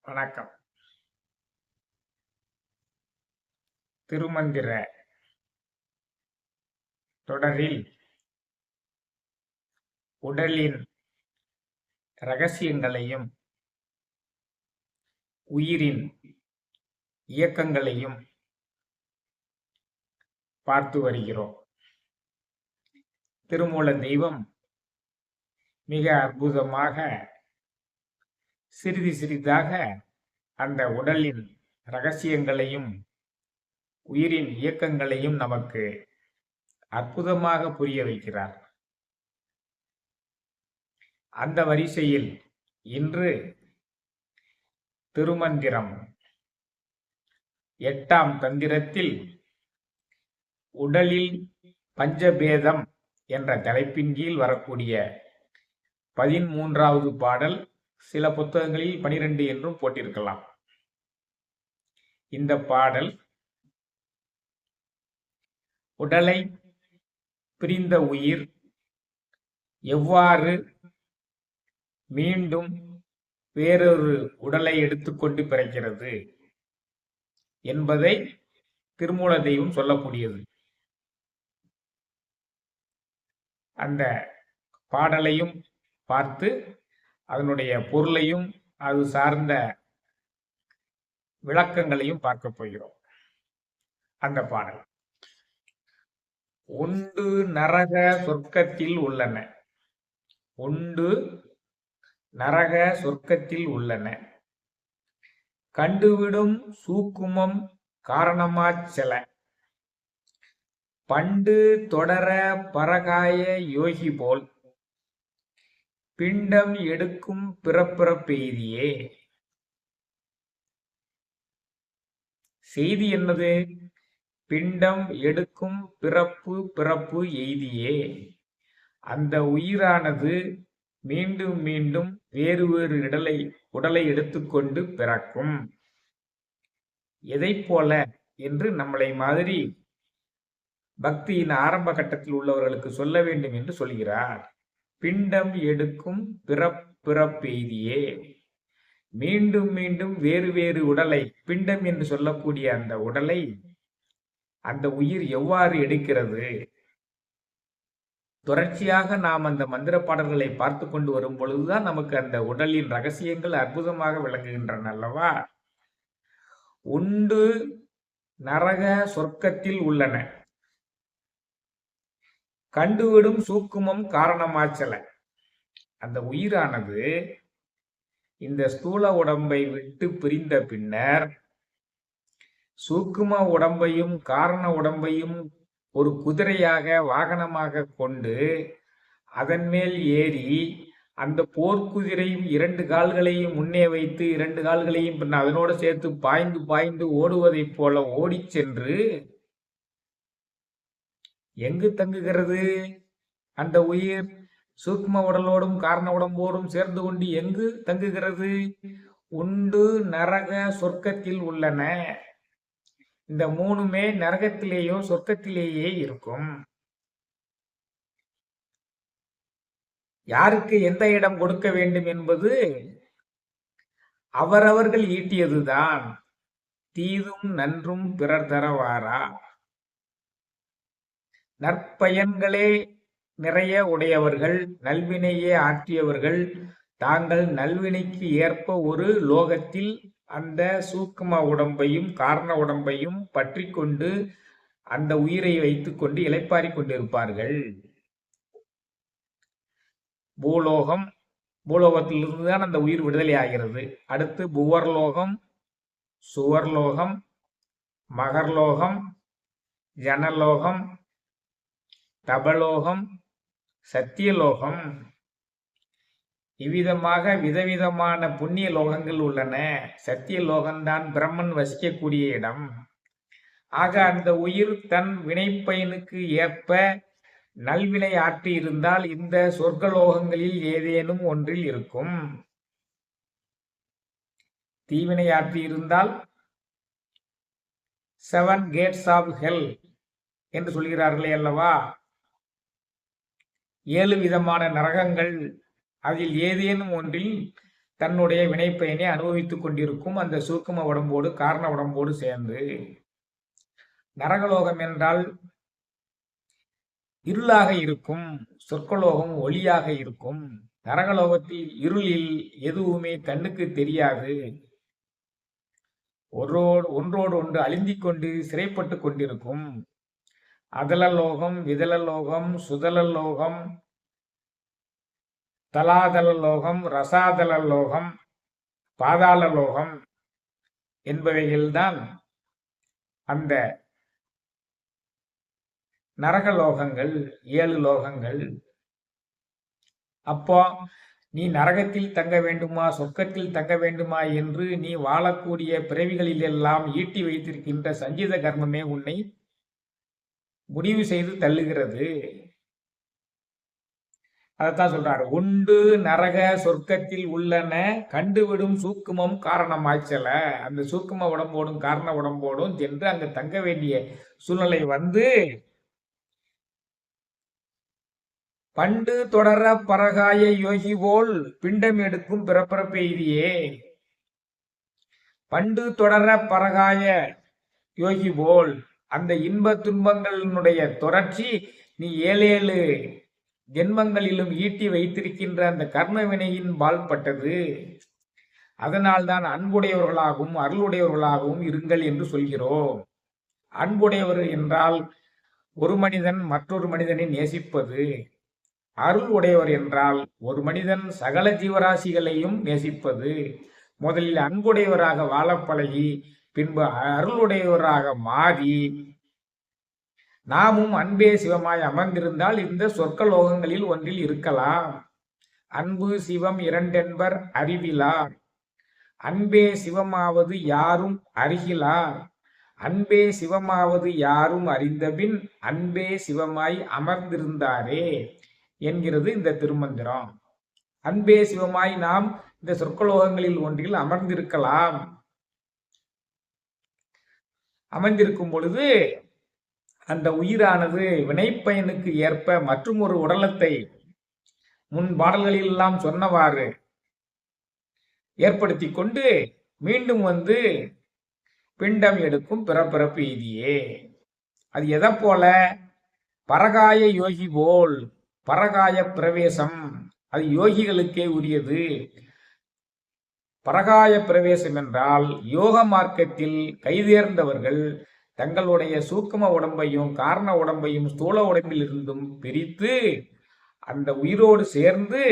வணக்கம். திருமந்திர தொடரில் உடலின் இரகசியங்களையும் உயிரின் இயக்கங்களையும் பார்த்து வருகிறோம். திருமூல தெய்வம் மிக அற்புதமாக சிறிது சிறிதாக அந்த உடலின் இரகசியங்களையும் உயிரின் இயக்கங்களையும் நமக்கு அற்புதமாக புரிய வைக்கிறார். அந்த வரிசையில் இன்று திருமந்திரம் 8ஆம் தந்திரத்தில் உடலில் பஞ்சபேதம் என்ற தலைப்பின் கீழ் வரக்கூடிய 13வது பாடல், சில புத்தகங்களில் 12 என்றும் போட்டிருக்கலாம். இந்த பாடல் உடலை பிரிந்த உயிர் எவ்வாறு மீண்டும் வேறொரு உடலை எடுத்துக்கொண்டு பிறக்கிறது என்பதை திருமூல தெய்வம் சொல்லக்கூடியது. அந்த பாடலையும் பார்த்து அதனுடைய பொருளையும் அது சார்ந்த விளக்கங்களையும் பார்க்க போகிறோம். அந்த பாடல்: உண்டு நரக சொர்க்கத்தில் உள்ளன, உண்டு நரக சொர்க்கத்தில் உள்ளன, கண்டுவிடும் சூக்குமம் காரணமாச் செல, பண்டு தொடர பரகாய யோகி போல், பிண்டம் எடுக்கும் பிறப்பிறப்பெய்தியே. செய்தி என்னது? பிண்டம் எடுக்கும் பிறப்பு பிறப்பு எய்தியே. அந்த உயிரானது மீண்டும் மீண்டும் வேறு வேறு உடலை எடுத்துக்கொண்டு பிறக்கும். எதை போல என்று நம்மளை மாதிரி பக்தியின் ஆரம்ப கட்டத்தில் உள்ளவர்களுக்கு சொல்ல வேண்டும் என்று சொல்கிறார். பிண்டம் எடுக்கும் பிறப்பெய்தியே. மீண்டும் மீண்டும் வேறு வேறு உடலை, பிண்டம் என்று சொல்லக்கூடிய அந்த உடலை அந்த உயிர் எவ்வாறு எடுக்கிறது? தொடர்ச்சியாக நாம் அந்த மந்திர பாடல்களை பார்த்து கொண்டு வரும் பொழுதுதான் நமக்கு அந்த உடலின் ரகசியங்கள் அற்புதமாக விளங்குகின்றன அல்லவா? உண்டு நரக சொர்க்கத்தில் உள்ளன, கண்டுவிடும் சூக்குமம் காரணமாச்சல. அந்த உயிரானது இந்த ஸ்தூல உடம்பை விட்டு பிரிந்த பின்னர் சூக்கும உடம்பையும் காரண உடம்பையும் ஒரு குதிரையாக வாகனமாக கொண்டு அதன் மேல் ஏறி அந்த போர்க்குதிரையும் 2 கால்களையும் முன்னே வைத்து 2 கால்களையும் பின் அதனோடு சேர்த்து பாய்ந்து பாய்ந்து ஓடுவதைப் போல ஓடிச் சென்று எங்கு தங்குகிறது? அந்த உயிர் சூக்ம உடலோடும் காரண உடம்போடும் சேர்ந்து கொண்டு எங்கு தங்குகிறது? உண்டு நரக சொர்க்கத்தில் உள்ளன. இந்த 3மே நரகத்திலேயோ சொர்க்கத்திலேயே இருக்கும். யாருக்கு எந்த இடம் கொடுக்க வேண்டும் என்பது அவரவர்கள் ஈட்டியதுதான். தீதும் நன்றும் பிறர் தரவாரா. நற்பயன்களே நிறைய உடையவர்கள், நல்வினையே ஆற்றியவர்கள், தாங்கள் நல்வினைக்கு ஏற்ப ஒரு லோகத்தில் அந்த சூக்கும உடம்பையும் காரண உடம்பையும் பற்றி கொண்டு அந்த உயிரை வைத்துக் கொண்டு இளைப்பாறிக் கொண்டிருப்பார்கள். பூலோகத்திலிருந்துதான் அந்த உயிர் விடுதலை ஆகிறது. அடுத்து புவர்லோகம், சுவர்லோகம், மகர்லோகம், ஜனலோகம், தபலோகம், சத்தியலோகம், இவ்விதமாக விதவிதமான புண்ணிய லோகங்கள் உள்ளன. சத்திய லோகம்தான் பிரம்மன் வசிக்கக்கூடிய இடம். ஆக அந்த உயிர் தன் வினைப்பயனுக்கு ஏற்ப நல்வினை ஆற்றி இருந்தால் இந்த சொர்க்கலோகங்களில் ஏதேனும் ஒன்றில் இருக்கும். தீவினை ஆற்றி இருந்தால் 7 கேட்ஸ் ஆஃப் ஹெல் என்று சொல்கிறார்களே அல்லவா? 7 விதமான நரகங்கள், அதில் ஏதேனும் ஒன்றில் தன்னுடைய வினைப்பயனை அனுபவித்துக் கொண்டிருக்கும் அந்த சூக்கும உடம்போடு காரண உடம்போடு சேர்ந்து. நரகலோகம் என்றால் இருளாக இருக்கும், சொர்க்கலோகம் ஒளியாக இருக்கும். நரகலோகத்தில் இருளில் எதுவுமே கண்ணுக்கு தெரியாது. ஒன்றோடு ஒன்று அழுந்திக் கொண்டு சிறைப்பட்டு கொண்டிருக்கும். அதலலோகம், விதலலோகம், சுதலலோகம், தலாதலலோகம், ரசாதலலோகம், பாதாளலோகம் என்பவைகள்தான் அந்த நரகலோகங்கள், 7 லோகங்கள். அப்போ நீ நரகத்தில் தங்க வேண்டுமா, சொர்க்கத்தில் தங்க வேண்டுமா என்று நீ வாழக்கூடிய பிறவிகளிலெல்லாம் ஈட்டி வைத்திருக்கின்ற சஞ்சித கர்மமே உன்னை முடிவு செய்து தள்ளுகிறது. அதைத்தான் சொல்றாரு. உண்டு நரக சொர்க்கத்தில் உள்ளன கண்டுவிடும் சூக்குமம் காரணமாய்ச்சல. அந்த சூக்கும உடம்போடும் காரண உடம்போடும் சென்று அங்கு தங்க வேண்டிய சூழ்நிலை வந்து பண்டு தொடர பரகாய யோகி போல் பிண்டம் எடுக்கும் பிறப்பிறப்பெய்தியே. பண்டு தொடர பரகாய யோகி போல் அந்த இன்ப துன்பங்களினுடைய தொடர்ச்சி நீ 7 ஜென்மங்களிலும் ஈட்டி வைத்திருக்கின்ற அந்த கர்ம வினையின் பால்பட்டது. அதனால்தான் அன்புடையவர்களாகவும் அருளுடையவர்களாகவும் இருங்கள் என்று சொல்கிறோம். அன்புடையவர் என்றால் ஒரு மனிதன் மற்றொரு மனிதனை நேசிப்பது. அருள் உடையவர் என்றால் ஒரு மனிதன் சகல ஜீவராசிகளையும் நேசிப்பது. முதலில் அன்புடையவராக வாழ பழகி பின்பு அருளுடையவராக மாறி நாமும் அன்பே சிவமாய் அமர்ந்திருந்தால் இந்த சொர்க்க லோகங்களில் ஒன்றில் இருக்கலாம். அன்பு சிவம் இரண்டென்பர் அறிவிலார், அன்பே சிவமாவது யாரும் அறிகிலார், அன்பே சிவமாவது யாரும் அறிந்தபின் அன்பே சிவமாய் அமர்ந்திருந்தாரே என்கிறது இந்த திருமந்திரம். அன்பே சிவமாய் நாம் இந்த சொர்க்கலோகங்களில் ஒன்றில் அமர்ந்திருக்கலாம். அமர்ந்திருக்கும் பொழுது அந்த உயிரானது வினைப்பயனுக்கு ஏற்ப மற்றும் ஒரு உடலத்தை முன் பாடல்களெல்லாம் சொன்னவாறு ஏற்படுத்தி கொண்டு மீண்டும் வந்து பிண்டம் எடுக்கும் பிறப்பிறப்பு எய்தியே. அது எதை போல? பரகாய யோகி போல். பரகாய பிரவேசம் அது யோகிகளுக்கே உரியது. பரகாய பிரவேசம் என்றால் யோக மார்க்கத்தில் கைதேர்ந்தவர்கள் தங்களுடைய சூக்கும உடம்பையும் காரண உடம்பையும் ஸ்தூல உடம்பில் இருந்தும் பிரித்து அந்த உயிரோடு சேர்ந்து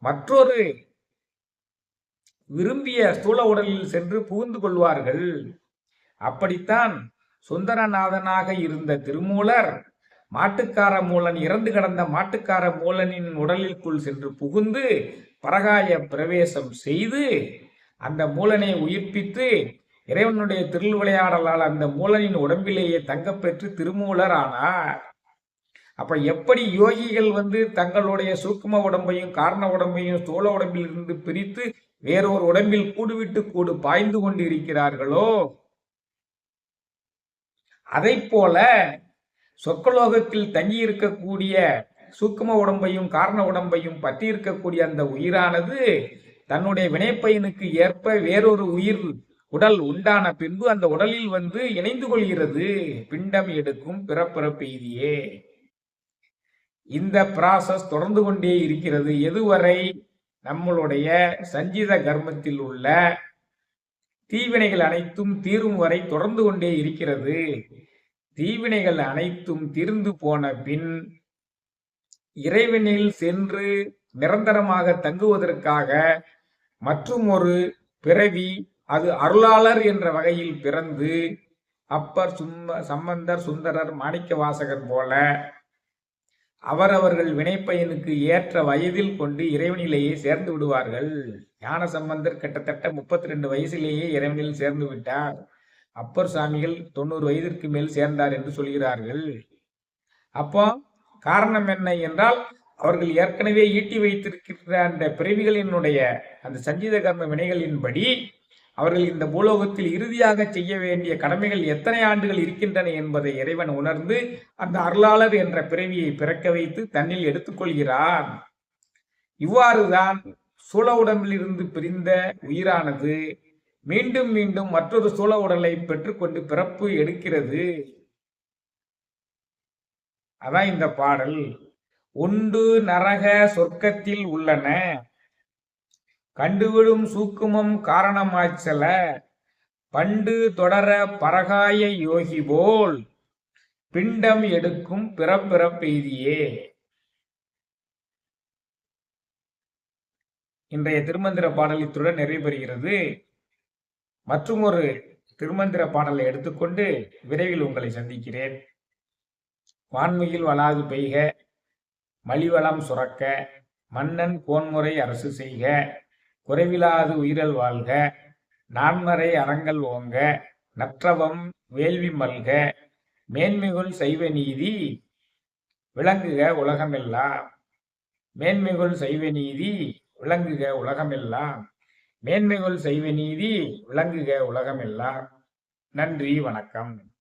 மற்றொரு விரும்பிய ஸ்தூல உடலில் சென்று புகுந்து கொள்வார்கள். அப்படித்தான் சுந்தரநாதனாக இருந்த திருமூலர் மாட்டுக்கார மூலன் இறந்து கிடந்த மாட்டுக்கார மூலனின் உடலிற்குள் சென்று புகுந்து பரகாய பிரவேசம் செய்து அந்த மூலனை உயிர்ப்பித்து இறைவனுடைய திருவிளையாடலால் அந்த மூலனின் உடம்பிலேயே தங்கப்பெற்று திருமூலர் ஆனார். அப்ப எப்படி யோகிகள் வந்து தங்களுடைய சூக்கும உடம்பையும் காரண உடம்பையும் ஸ்தூல உடம்பில் இருந்து பிரித்து வேறொரு உடம்பில் கூடுவிட்டு கூடு பாய்ந்து கொண்டு இருக்கிறார்களோ அதை போல சொர்க்கலோகத்தில் தங்கி இருக்கக்கூடிய சூக்கும உடம்பையும் காரண உடம்பையும் பற்றி இருக்கக்கூடிய அந்த உயிரானது தன்னுடைய வினைப்பயனுக்கு ஏற்ப வேறொரு உயிர் உடல் உண்டான பின்பு அந்த உடலில் வந்து இணைந்து கொள்கிறது. பிண்டம் எடுக்கும் பிறப்பிறப்பெய்தியே. இந்த ப்ராசஸ் தொடர்ந்து கொண்டே இருக்கிறது. எதுவரை? நம்மளுடைய சஞ்சித கர்மத்தில் உள்ள தீவினைகள் அனைத்தும் தீரும் வரை தொடர்ந்து கொண்டே இருக்கிறது. தீவினைகள் அனைத்தும் தீர்ந்து போன பின் இறைவனில் சென்று நிரந்தரமாக தங்குவதற்காக மற்றும் ஒரு பிறவி, அது அருளாளர் என்ற வகையில் பிறந்து அப்பர் சம்பந்தர் சுந்தரர் மாணிக்க வாசகர் போல அவரவர்கள் வினைப்பயனுக்கு ஏற்ற வயதில் கொண்டு இறைவனிலேயே சேர்ந்து விடுவார்கள். ஞான சம்பந்தர் கிட்டத்தட்ட 32 வயசிலேயே இறைவனில் சேர்ந்து விட்டார். அப்பர் சாமிகள் 90 வயதிற்கு மேல் சேர்ந்தார் என்று சொல்கிறார்கள். அப்போ காரணம் என்ன என்றால் அவர்கள் ஏற்கனவே ஈட்டி வைத்திருக்கின்ற அந்த பிறவிகளினுடைய அந்த சஞ்சித கர்ம வினைகளின்படி அவர்கள் இந்த பூலோகத்தில் இறுதியாக செய்ய வேண்டிய கடமைகள் எத்தனை ஆண்டுகள் இருக்கின்றன என்பதை இறைவன் உணர்ந்து அந்த அருளாளர் என்ற பிறவியை பிறக்க வைத்து தன்னில் எடுத்துக்கொள்கிறான். இவ்வாறுதான் சூழ உடம்பிலிருந்து பிரிந்த உயிரானது மீண்டும் மீண்டும் மற்றொரு சூழ உடலை பெற்றுக்கொண்டு பிறப்பு எடுக்கிறது. அதான் இந்த பாடல். உண்டு நரக சொர்க்கத்தில் உள்ளன கண்டுவிடும் சூக்குமம் காரணமாச்சல பண்டு தொடர பரகாய யோகி போல் பிண்டம் எடுக்கும் பிறப்பிறப்பெய்தியே. இன்றைய திருமந்திர பாடல் இத்துடன் நிறைவு பெறுகிறது. மற்றும் ஒரு திருமந்திர பாடலை எடுத்துக்கொண்டு விரைவில் உங்களை சந்திக்கிறேன். வான்மையில் வளாது பெய்க, மலிவளம் சுரக்க, மன்னன் கோன்முறை அரசு செய்க, குறைவிலாது உயிரல் வாழ்க, நான்மறை அறங்கள் ஓங்க, நற்றவம் வேள்வி மல்க, மேன்மைகுள் செய்வ நீதி விளங்குக உலகமெல்லாம். மேன்மைகுள் செய்வ நீதி விளங்குக உலகமெல்லாம். மேன்மைகுள் செய்வ நீதி விளங்குக உலகமெல்லாம். நன்றி, வணக்கம்.